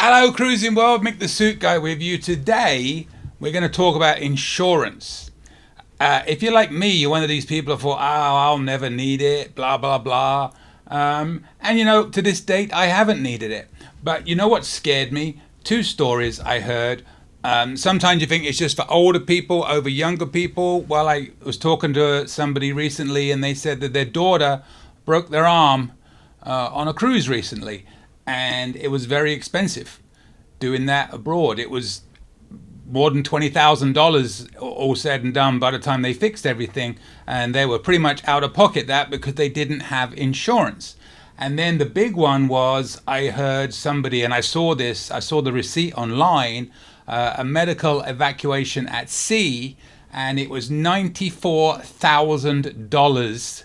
Hello Cruising World, Mick the Suit Guy with you. Today we're going to talk about insurance. If you're like me, you're one of these people who thought, I'll never need it, blah blah blah. And to this date I haven't needed it. But you know what scared me? Two stories I heard. Sometimes you think it's just for older people over younger people. Well, I was talking to somebody recently and they said that their daughter broke their arm on a cruise recently. And it was very expensive doing that abroad. It was more than $20,000 all said and done by the time they fixed everything. And they were pretty much out of pocket that because they didn't have insurance. And then the big one was I heard somebody, and I saw the receipt online, a medical evacuation at sea, and it was $94,000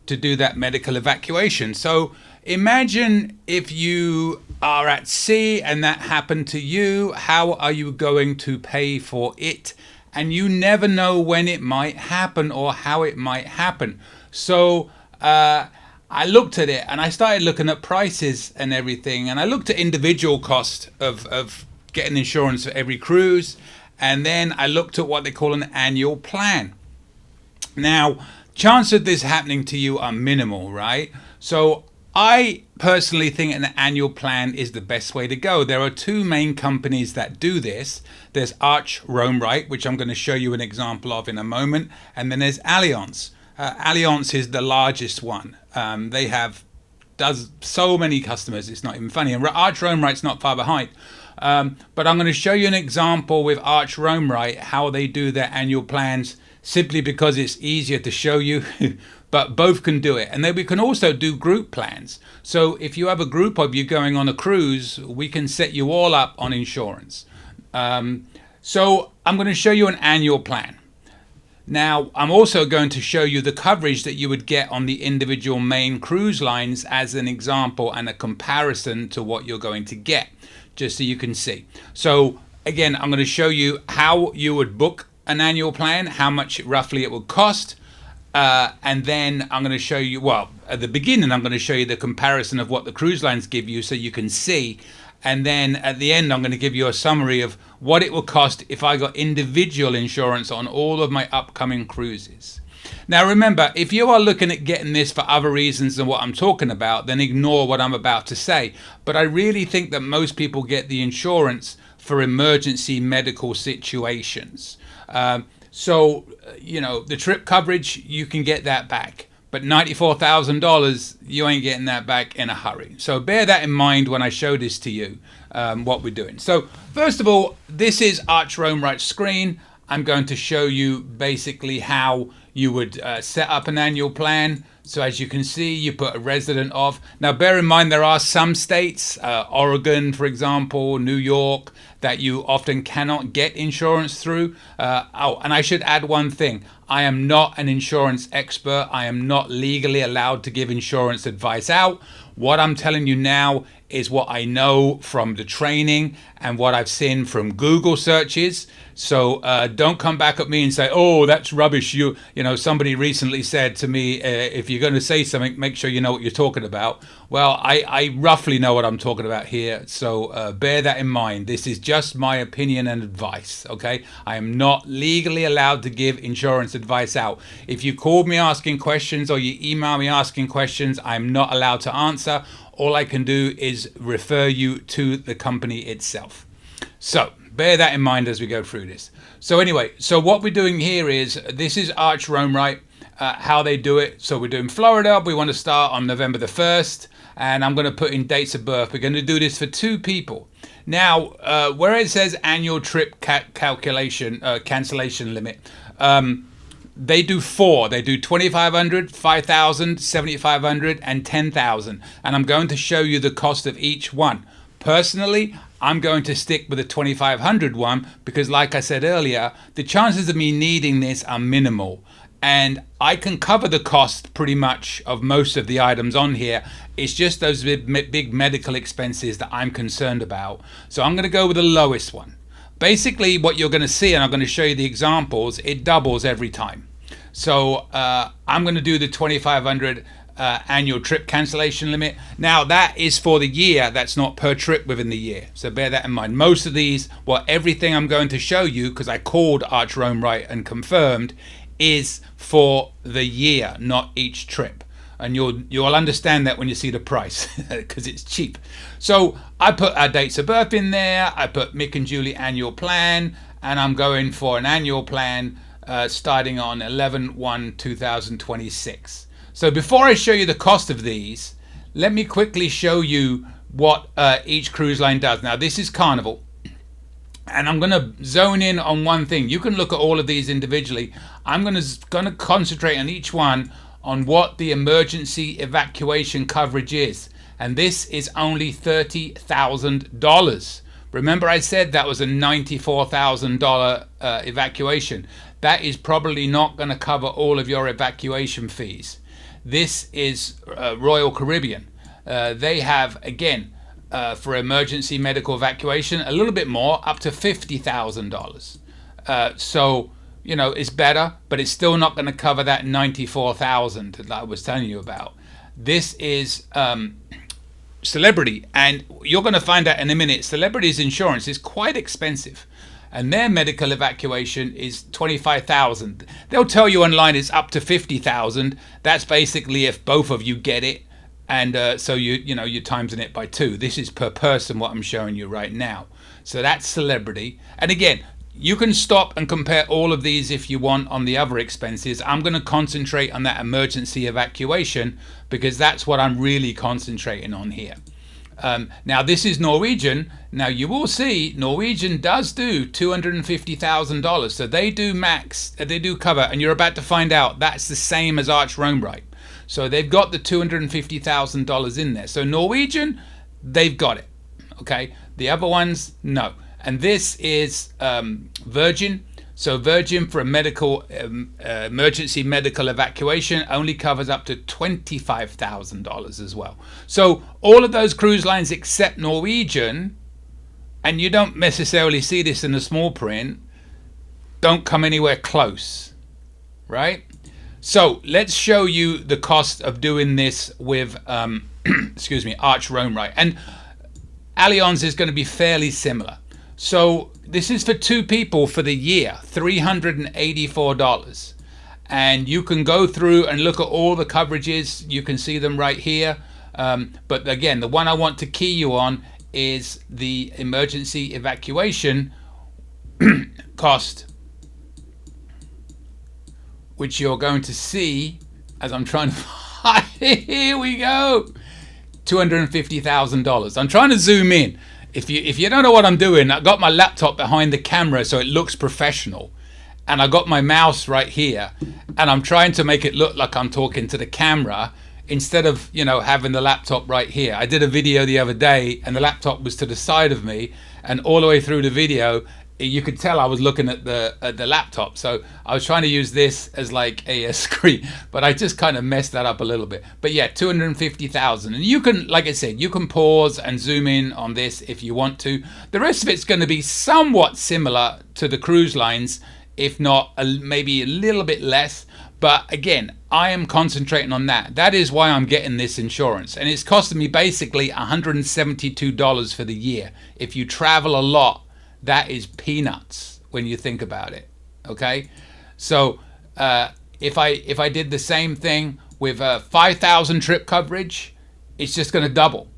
to do that medical evacuation. So imagine if you are at sea and that happened to you, how are you going to pay for it? And you never know when it might happen or how it might happen. So I looked at it and I started looking at prices and everything. And I looked at individual cost of getting insurance for every cruise. And then I looked at what they call an annual plan. Now, chances of this happening to you are minimal, right? So I personally think an annual plan is the best way to go. There are two main companies that do this. There's Arch Roamright, which I'm going to show you an example of in a moment. And then there's Allianz. Allianz is the largest one. They does so many customers, it's not even funny. And Arch Roamright's not far behind. But I'm going to show you an example with Arch Roamright, how they do their annual plans, simply because it's easier to show you. But both can do it. And then we can also do group plans. So if you have a group of you going on a cruise, we can set you all up on insurance. So I'm going to show you an annual plan. Now, I'm also going to show you the coverage that you would get on the individual main cruise lines as an example and a comparison to what you're going to get, just so you can see. So again, I'm going to show you how you would book an annual plan, how much roughly it would cost. And then I'm going to show you, well, at the beginning, I'm going to show you the comparison of what the cruise lines give you so you can see. And then at the end, I'm going to give you a summary of what it will cost if I got individual insurance on all of my upcoming cruises. Now, remember, if you are looking at getting this for other reasons than what I'm talking about, then ignore what I'm about to say. But I really think that most people get the insurance for emergency medical situations. So, the trip coverage, you can get that back. But $94,000, you ain't getting that back in a hurry. So bear that in mind when I show this to you, what we're doing. So first of all, this is Arch Roamright's screen. I'm going to show you basically how you would set up an annual plan. So as you can see, you put a resident of. Now, bear in mind, there are some states, Oregon, for example, New York, that you often cannot get insurance through. And I should add one thing. I am not an insurance expert. I am not legally allowed to give insurance advice out. What I'm telling you now is what I know from the training and what I've seen from Google searches. So don't come back at me and say, oh, that's rubbish. Somebody recently said to me, if you're going to say something, make sure you know what you're talking about. Well, I roughly know what I'm talking about here. So bear that in mind. This is just my opinion and advice. OK, I am not legally allowed to give insurance advice out. If you call me asking questions or you email me asking questions, I'm not allowed to answer. All I can do is refer you to the company itself. So bear that in mind as we go through this. So anyway, so what we're doing here is, this is Arch Roamright, how they do it. So we're doing Florida. We want to start on November the 1st. And I'm going to put in dates of birth. We're going to do this for 2 people. Now, where it says annual trip cancellation limit, they do 4. They do 2,500, 5,000, 7,500, and 10,000. And I'm going to show you the cost of each one. Personally, I'm going to stick with the 2,500 one because, like I said earlier, the chances of me needing this are minimal. And I can cover the cost pretty much of most of the items on here. It's just those big medical expenses that I'm concerned about. So I'm going to go with the lowest one. Basically, what you're going to see, and I'm going to show you the examples, it doubles every time. So I'm going to do the 2,500 annual trip cancellation limit. Now that is for the year, that's not per trip within the year, so bear that in mind. Most of these, well, everything I'm going to show you, because I called Arch Rome right and confirmed, is for the year, not each trip. And you'll understand that when you see the price, because it's cheap. So I put our dates of birth in there, I put Mick and Julie annual plan, and I'm going for an annual plan starting on 11/1/2026. So before I show you the cost of these, let me quickly show you what each cruise line does. Now this is Carnival, and I'm going to zone in on one thing. You can look at all of these individually. I'm going to concentrate on each one on what the emergency evacuation coverage is, and this is only $30,000. Remember I said that was a $94,000 evacuation. That is probably not going to cover all of your evacuation fees. This is Royal Caribbean. They have, again, for emergency medical evacuation, a little bit more, up to $50,000. So, you know, it's better, but it's still not going to cover that $94,000 that I was telling you about. This is Celebrity, and you're going to find out in a minute, Celebrity's insurance is quite expensive, and their medical evacuation is $25,000. They'll tell you online it's up to $50,000. That's basically if both of you get it, and so you're timesing it by 2. This is per person what I'm showing you right now. So that's Celebrity, and again, you can stop and compare all of these if you want on the other expenses. I'm going to concentrate on that emergency evacuation because that's what I'm really concentrating on here. Now this is Norwegian. Now you will see Norwegian does do $250,000, so they do cover, and you're about to find out that's the same as Arch Rome right. So they've got the $250,000 in there. So Norwegian, they've got it. Okay, the other ones, no. And this is Virgin. So Virgin for a medical emergency medical evacuation only covers up to $25,000 as well. So all of those cruise lines except Norwegian, and you don't necessarily see this in the small print, don't come anywhere close, right? So let's show you the cost of doing this with, excuse me, Arch Rome right. And Allianz is going to be fairly similar. So this is for 2 people for the year, $384. And you can go through and look at all the coverages. You can see them right here. But again, the one I want to key you on is the emergency evacuation cost, which you're going to see as I'm trying to find. Here we go. $250,000. I'm trying to zoom in. If you don't know what I'm doing, I got my laptop behind the camera so it looks professional, and I got my mouse right here, and I'm trying to make it look like I'm talking to the camera instead of, you know, having the laptop right here. I did a video the other day and the laptop was to the side of me, and all the way through the video you could tell I was looking at the laptop. So I was trying to use this as like a screen, but I just kind of messed that up a little bit. But yeah, 250,000, and you can, like I said, you can pause and zoom in on this if you want to. The rest of it's going to be somewhat similar to the cruise lines, if not maybe a little bit less. But again, I am concentrating on that. That is why I'm getting this insurance, and it's costing me basically $172 for the year. If you travel a lot, that is peanuts when you think about it. Okay, so if I did the same thing with 5,000 trip coverage, it's just going to double,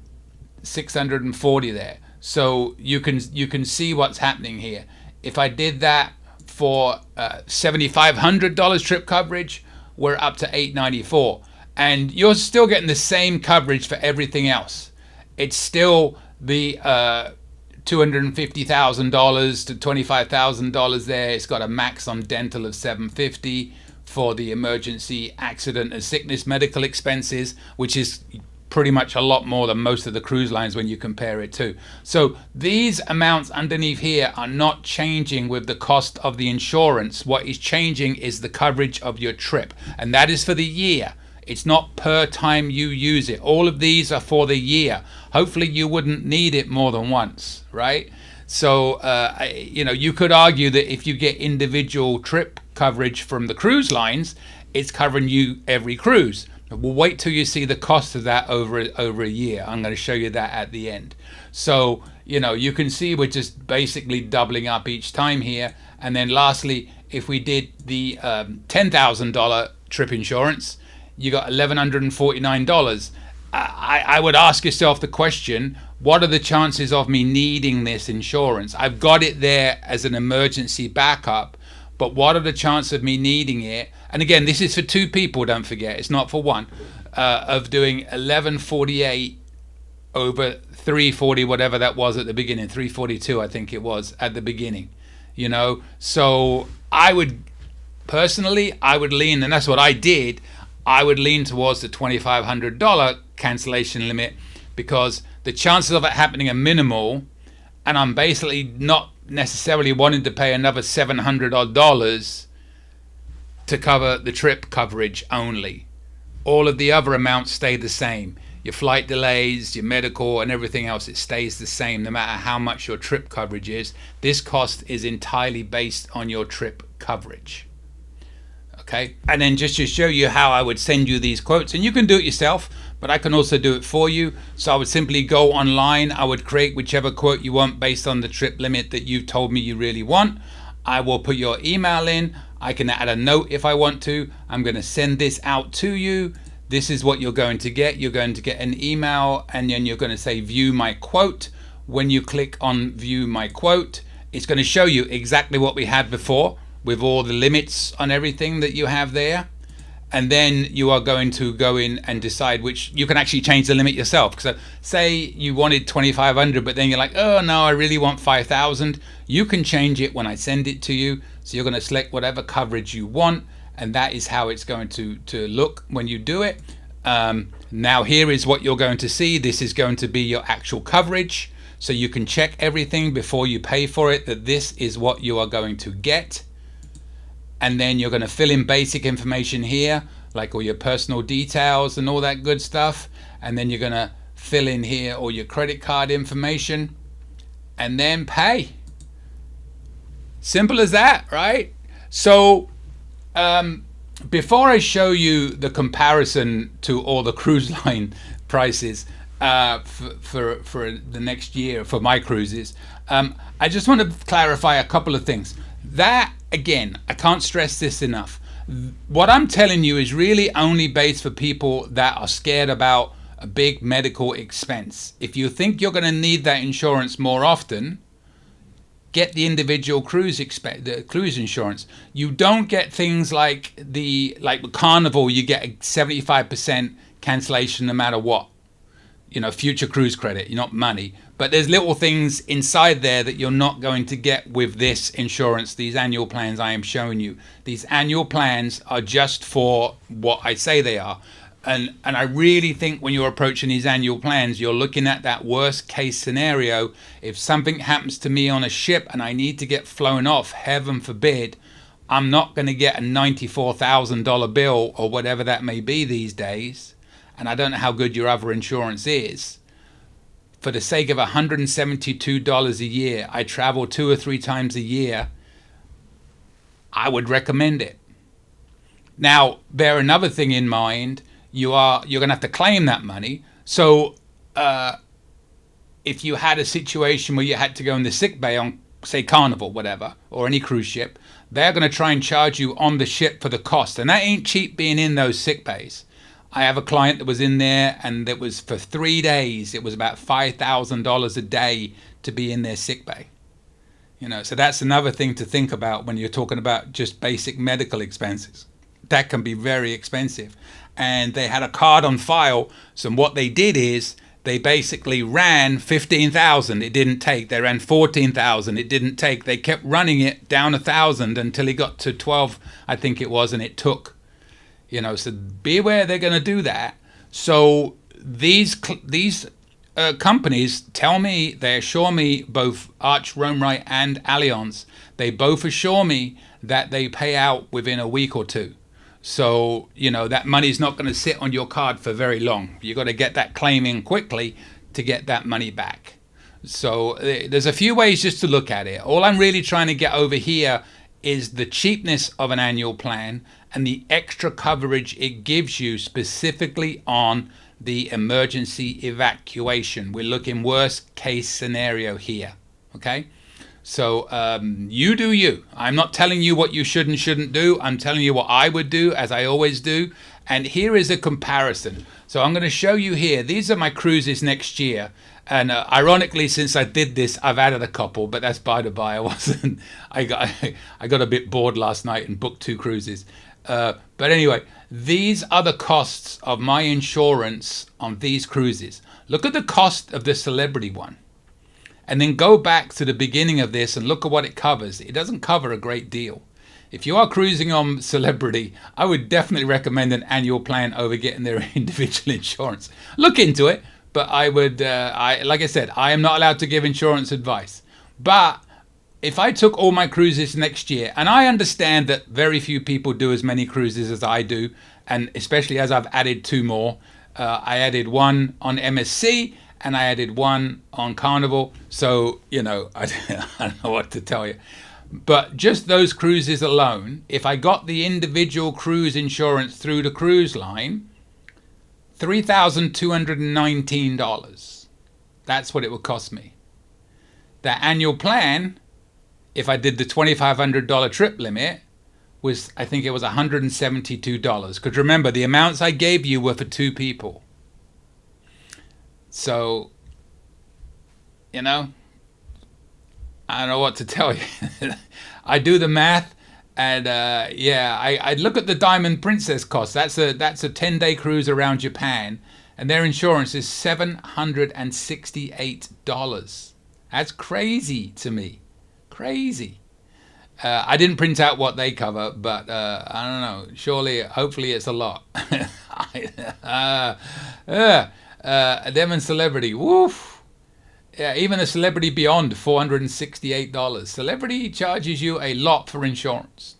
640 there. So you can see what's happening here. If I did that for $7,500 trip coverage, we're up to $894, and you're still getting the same coverage for everything else. It's still the $250,000 to $25,000 there. It's got a max on dental of $750 for the emergency accident and sickness medical expenses, which is pretty much a lot more than most of the cruise lines when you compare it to. So these amounts underneath here are not changing with the cost of the insurance. What is changing is the coverage of your trip, and that is for the year. It's not per time you use it. All of these are for the year. Hopefully you wouldn't need it more than once, right? So, you could argue that if you get individual trip coverage from the cruise lines, it's covering you every cruise. We'll wait till you see the cost of that over a year. I'm going to show you that at the end. So, you can see we're just basically doubling up each time here. And then lastly, if we did the $10,000 trip insurance, you got $1,149. I would ask yourself the question, what are the chances of me needing this insurance? I've got it there as an emergency backup, but what are the chances of me needing it? And again, this is for two people, don't forget, it's not for one, of doing 1148 over 340, whatever that was at the beginning, 342 I think it was at the beginning. So I would lean, and that's what I did, I would lean towards the $2,500 cancellation limit, because the chances of it happening are minimal, and I'm basically not necessarily wanting to pay another $700 odd to cover the trip coverage only. All of the other amounts stay the same. Your flight delays, your medical, and everything else, it stays the same no matter how much your trip coverage is. This cost is entirely based on your trip coverage. Okay, and then just to show you how I would send you these quotes, and you can do it yourself, but I can also do it for you. So I would simply go online, I would create whichever quote you want based on the trip limit that you've told me you really want. I will put your email in, I can add a note if I want to. I'm going to send this out to you. This is what you're going to get. You're going to get an email, and then you're going to say view my quote. When you click on view my quote, it's going to show you exactly what we had before, with all the limits on everything that you have there. And then you are going to go in and decide which, you can actually change the limit yourself. So say you wanted 2,500, but then you're like, oh no, I really want 5,000. You can change it when I send it to you. So you're going to select whatever coverage you want, and that is how it's going to look when you do it. Now here is what you're going to see. This is going to be your actual coverage. So you can check everything before you pay for it, that this is what you are going to get. And then you're going to fill in basic information here, like all your personal details and all that good stuff. And then you're going to fill in here all your credit card information and then pay. Simple as that, right? So before I show you the comparison to all the cruise line prices for the next year for my cruises, I just want to clarify a couple of things. That, again, I can't stress this enough. What I'm telling you is really only based for people that are scared about a big medical expense. If you think you're going to need that insurance more often, get the individual the cruise insurance. You don't get things like with Carnival, you get a 75% cancellation no matter what. Future cruise credit, not money. But there's little things inside there that you're not going to get with this insurance, these annual plans I am showing you. These annual plans are just for what I say they are. And I really think when you're approaching these annual plans, you're looking at that worst case scenario. If something happens to me on a ship and I need to get flown off, heaven forbid, I'm not going to get a $94,000 bill or whatever that may be these days. And I don't know how good your other insurance is. For the sake of $172 a year, I travel 2 or 3 times a year, I would recommend it. Now, bear another thing in mind. You're going to have to claim that money. So if you had a situation where you had to go in the sick bay on, say, Carnival, whatever, or any cruise ship, they're going to try and charge you on the ship for the cost. And that ain't cheap being in those sick bays. I have a client that was in there, and it was for 3 days. It was about $5,000 a day to be in their sick bay. So that's another thing to think about when you're talking about just basic medical expenses. That can be very expensive. And they had a card on file. So what they did is they basically ran 15,000. It didn't take. They ran 14,000. It didn't take. They kept running it down 1,000 until it got to 12, I think it was, and it took. So be aware they're going to do that. So these companies tell me, they assure me, both Arch, Roamrite, and Allianz, they both assure me that they pay out within a week or two. So, that money's not going to sit on your card for very long. You've got to get that claim in quickly to get that money back. So there's a few ways just to look at it. All I'm really trying to get over here is the cheapness of an annual plan, and the extra coverage it gives you specifically on the emergency evacuation. We're looking worst case scenario here. Okay, so you do you. I'm not telling you what you should and shouldn't do. I'm telling you what I would do, as I always do. And here is a comparison. So I'm going to show you here. These are my cruises next year. And ironically, since I did this, I've added a couple, but that's by the by. I got a bit bored last night and booked 2 cruises. But anyway, these are the costs of my insurance on these cruises. Look at the cost of the Celebrity one. And then go back to the beginning of this and look at what it covers. It doesn't cover a great deal. If you are cruising on Celebrity, I would definitely recommend an annual plan over getting their individual insurance. Look into it. But I would, like I said, I am not allowed to give insurance advice. But if I took all my cruises next year, and I understand that very few people do as many cruises as I do, and especially as I've added 2 more. I added 1 on MSC, and I added 1 on Carnival. So, you know, I don't know what to tell you. But just those cruises alone, if I got the individual cruise insurance through the cruise line, $3,219. That's what it would cost me. The annual plan, if I did the $2,500 trip limit, was, I think it was $172. Because remember, the amounts I gave you were for 2 people. So, you know, I don't know what to tell you. I do the math. And yeah, I look at the Diamond Princess cost. That's a 10-day cruise around Japan, and their insurance is $768. That's crazy to me, crazy. I didn't print out what they cover, but I don't know. Surely, hopefully, it's a lot. Them and Celebrity, woof. Yeah, even a Celebrity Beyond, $468. Celebrity charges you a lot for insurance.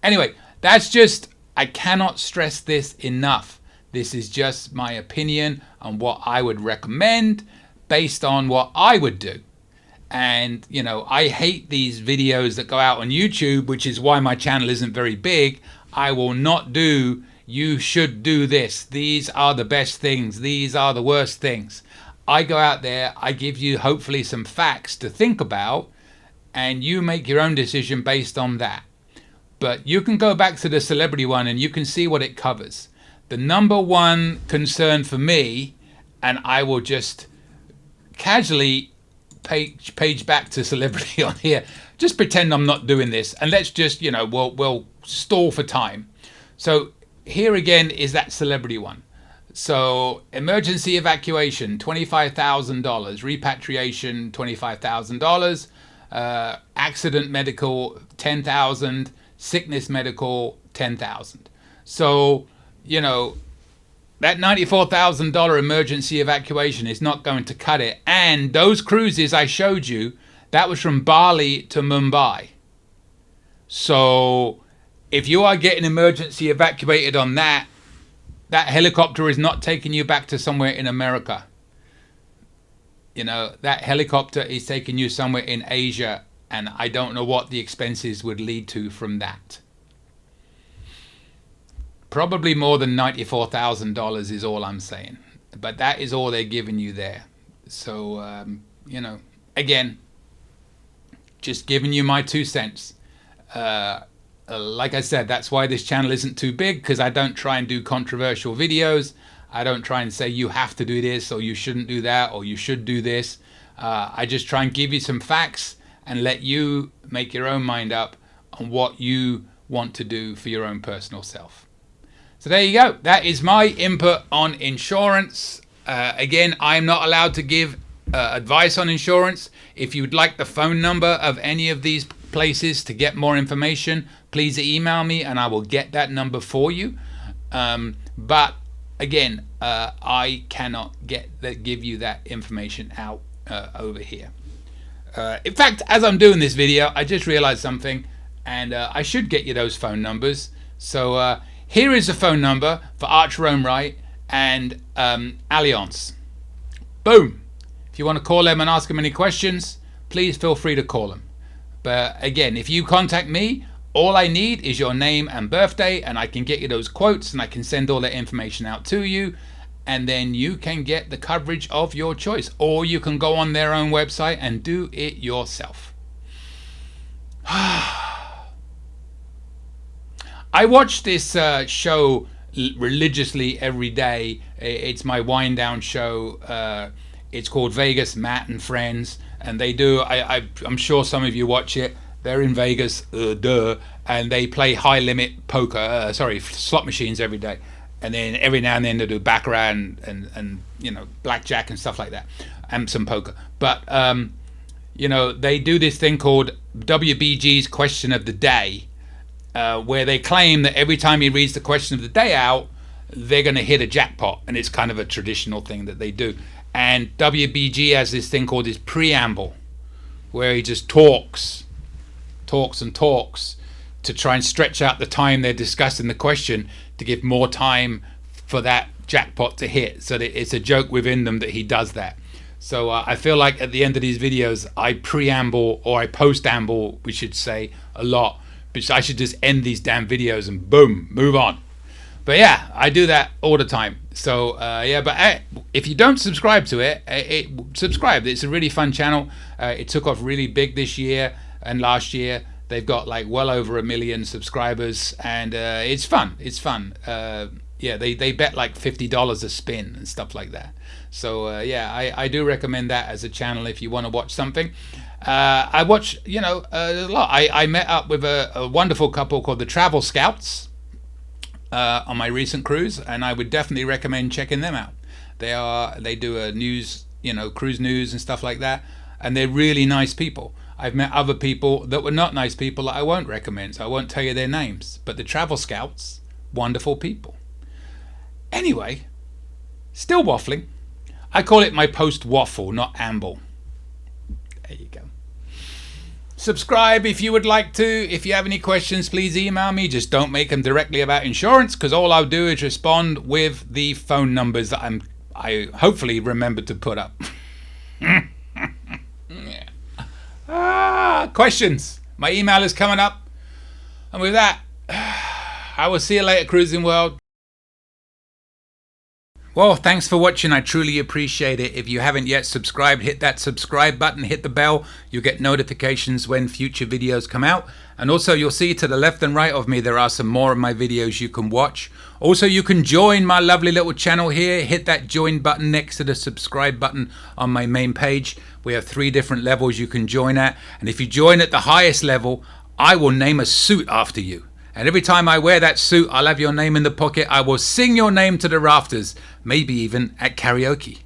Anyway, that's just, I cannot stress this enough. This is just my opinion on what I would recommend based on what I would do. And, you know, I hate these videos that go out on YouTube, which is why my channel isn't very big. I will not do, you should do this. These are the best things. These are the worst things. I go out there, I give you hopefully some facts to think about, and you make your own decision based on that. But you can go back to the Celebrity one and you can see what it covers. The number one concern for me, and I will just casually page back to Celebrity on here, just pretend I'm not doing this, and let's just, you know, we'll stall for time. So here again is that Celebrity one. So emergency evacuation, $25,000. Repatriation, $25,000. Accident medical, $10,000. Sickness medical, $10,000. So, you know, that $94,000 emergency evacuation is not going to cut it. And those cruises I showed you, that was from Bali to Mumbai. So if you are getting emergency evacuated on that helicopter is not taking you back to somewhere in America. You know, that helicopter is taking you somewhere in Asia, and I don't know what the expenses would lead to from that. Probably more than $94,000 is all I'm saying. But that is all they're giving you there. So, you know, again, just giving you my 2 cents. Like I said, that's why this channel isn't too big, because I don't try and do controversial videos. I don't try and say you have to do this, or you shouldn't do that, or you should do this. I just try and give you some facts and let you make your own mind up on what you want to do for your own personal self. So there you go. That is my input on insurance. Again, I'm not allowed to give advice on insurance. If you'd like the phone number of any of these places to get more information, please email me and I will get that number for you. But again, I cannot give you that information out over here. In fact, as I'm doing this video, I just realized something, and I should get you those phone numbers. So here is the phone number for Arch Rome Right and Allianz. Boom. If you want to call them and ask them any questions, please feel free to call them. But again, if you contact me, All I need is your name and birthday, and I can get you those quotes, and I can send all that information out to you, and then you can get the coverage of your choice, or you can go on their own website and do it yourself. I watch this show religiously every day. It's my wind down show. It's called Vegas, Matt and Friends, and they do, I'm sure some of you watch it. They're in Vegas, and they play high limit poker, slot machines every day. And then every now and then they do baccarat and blackjack and stuff like that, and some poker. But they do this thing called WBG's Question of the Day, where they claim that every time he reads the question of the day out, they're going to hit a jackpot, and it's kind of a traditional thing that they do. And WBG has this thing called his preamble, where he just talks to try and stretch out the time they're discussing the question to give more time for that jackpot to hit. So that it's a joke within them that he does that. So I feel like at the end of these videos, I preamble, or I post-amble, we should say, a lot. But I should just end these damn videos and boom, move on. But yeah, I do that all the time. So but if you don't subscribe to it, subscribe. It's a really fun channel. It took off really big this year and last year. They've got like well over 1 million subscribers, and it's fun. It's fun. They bet like $50 a spin and stuff like that. So I do recommend that as a channel if you want to watch something. I watch a lot. I met up with a wonderful couple called the Travel Scouts on my recent cruise, and I would definitely recommend checking them out. They do a news, cruise news and stuff like that, and they're really nice people. I've met other people that were not nice people that I won't recommend, so I won't tell you their names. But the Travel Scouts, wonderful people. Anyway, still waffling. I call it my post-waffle, not amble. There you go. Subscribe if you would like to. If you have any questions, please email me. Just don't make them directly about insurance, because all I'll do is respond with the phone numbers that I hopefully remember to put up. Questions. My email is coming up. And with that, I will see you later, Cruising World. Well, thanks for watching. I truly appreciate it. If you haven't yet subscribed, hit that subscribe button, hit the bell. You'll get notifications when future videos come out. And also you'll see to the left and right of me, there are some more of my videos you can watch. Also, you can join my lovely little channel here. Hit that join button next to the subscribe button on my main page. We have 3 different levels you can join at. And if you join at the highest level, I will name a suit after you. And every time I wear that suit, I'll have your name in the pocket. I will sing your name to the rafters, maybe even at karaoke.